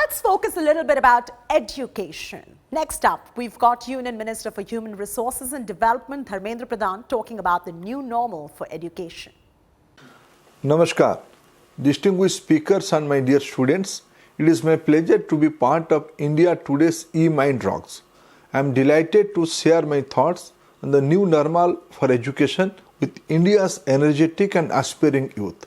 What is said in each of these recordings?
Let's focus a little bit about education. Next up, we've got Union Minister for Human Resources and Development, Dharmendra Pradhan, talking about the new normal for education. Namaskar, distinguished speakers and my dear students. It is my pleasure to be part of India Today's E-Mind Rocks. I am delighted to share my thoughts on the new normal for education with India's energetic and aspiring youth.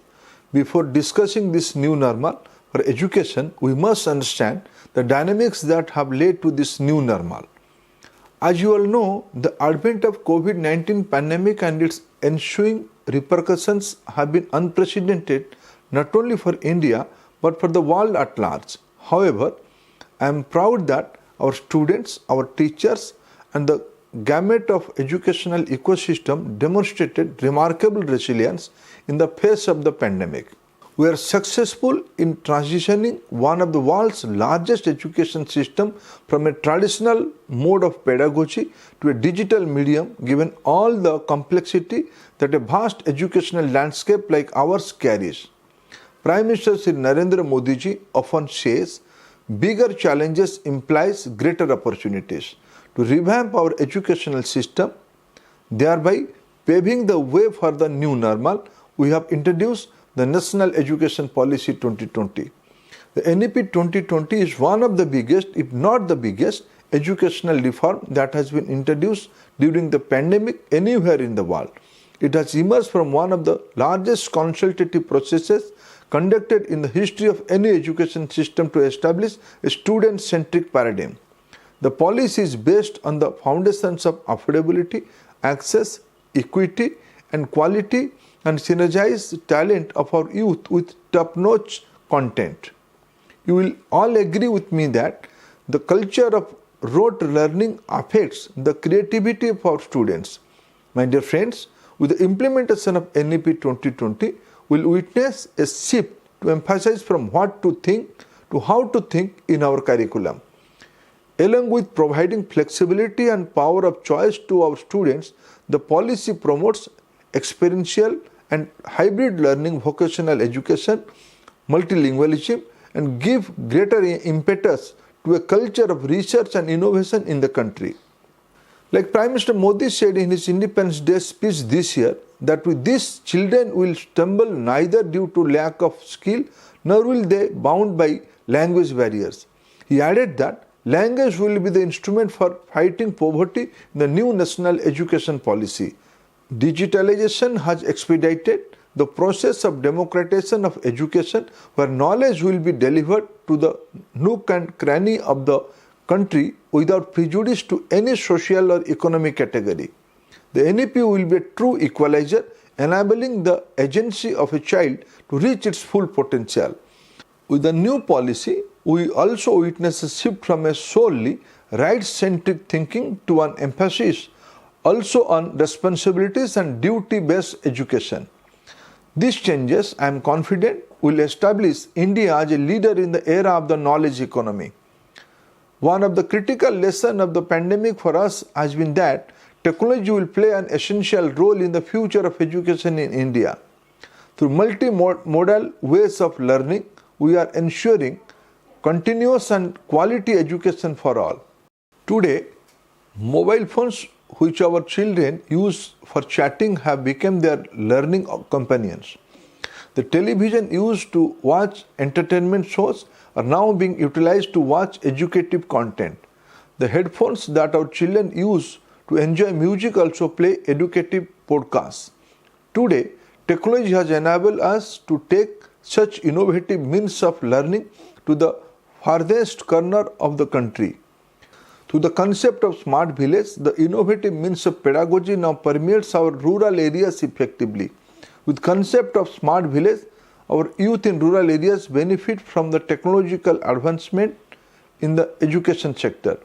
Before discussing this new normal for education, we must understand the dynamics that have led to this new normal. As you all know, the advent of COVID-19 pandemic and its ensuing repercussions have been unprecedented not only for India but for the world at large. However, I am proud that our students, our teachers and the gamut of educational ecosystem demonstrated remarkable resilience in the face of the pandemic. We are successful in transitioning one of the world's largest education system from a traditional mode of pedagogy to a digital medium, given all the complexity that a vast educational landscape like ours carries. Prime Minister Shri Narendra Modi ji often says, bigger challenges implies greater opportunities. To revamp our educational system, thereby paving the way for the new normal, we have introduced the National Education Policy 2020. The NEP 2020 is one of the biggest, if not the biggest, educational reform that has been introduced during the pandemic anywhere in the world. It has emerged from one of the largest consultative processes conducted in the history of any education system to establish a student-centric paradigm. The policy is based on the foundations of affordability, access, equity, and quality, and synergize the talent of our youth with top-notch content. You will all agree with me that the culture of rote learning affects the creativity of our students. My dear friends, with the implementation of NEP 2020, we will witness a shift to emphasize from what to think to how to think in our curriculum. Along with providing flexibility and power of choice to our students, the policy promotes experiential and hybrid learning, vocational education, multilingualism, and give greater impetus to a culture of research and innovation in the country. Like Prime Minister Modi said in his Independence Day speech this year, that with this, children will stumble neither due to lack of skill nor will they bound by language barriers. He added that language will be the instrument for fighting poverty in the new national education policy. Digitalization has expedited the process of democratization of education, where knowledge will be delivered to the nook and cranny of the country without prejudice to any social or economic category. The NEP will be a true equalizer, enabling the agency of a child to reach its full potential. With the new policy, we also witness a shift from a solely right-centric thinking to an emphasis also on responsibilities and duty-based education. These changes, I am confident, will establish India as a leader in the era of the knowledge economy. One of the critical lessons of the pandemic for us has been that technology will play an essential role in the future of education in India. Through multimodal ways of learning, we are ensuring continuous and quality education for all. Today, mobile phones which our children use for chatting have become their learning companions. The television used to watch entertainment shows are now being utilized to watch educative content. The headphones that our children use to enjoy music also play educative podcasts. Today, technology has enabled us to take such innovative means of learning to the farthest corner of the country. Through the concept of smart village, the innovative means of pedagogy now permeates our rural areas effectively. With concept of smart village, our youth in rural areas benefit from the technological advancement in the education sector.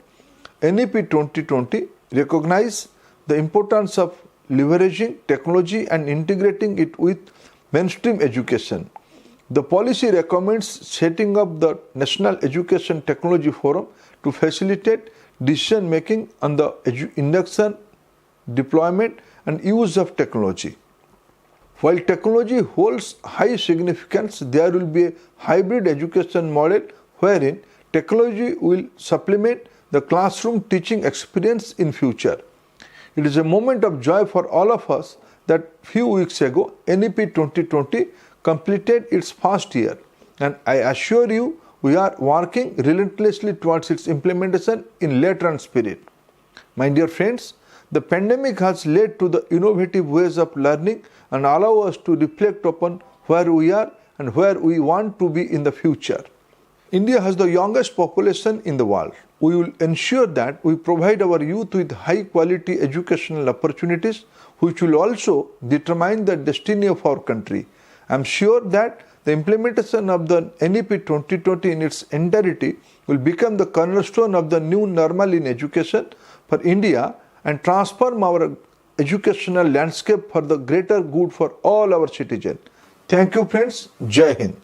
NEP 2020 recognizes the importance of leveraging technology and integrating it with mainstream education. The policy recommends setting up the National Education Technology Forum to facilitate decision making on the induction, deployment and use of technology. While technology holds high significance, there will be a hybrid education model wherein technology will supplement the classroom teaching experience in future. It is a moment of joy for all of us that few weeks ago NEP 2020 completed its first year, and I assure you we are working relentlessly towards its implementation in letter and spirit. My dear friends, the pandemic has led to the innovative ways of learning and allow us to reflect upon where we are and where we want to be in the future. India has the youngest population in the world. We will ensure that we provide our youth with high quality educational opportunities, which will also determine the destiny of our country. I am sure that the implementation of the NEP 2020 in its entirety will become the cornerstone of the new normal in education for India and transform our educational landscape for the greater good for all our citizens. Thank you friends. Jai Hind.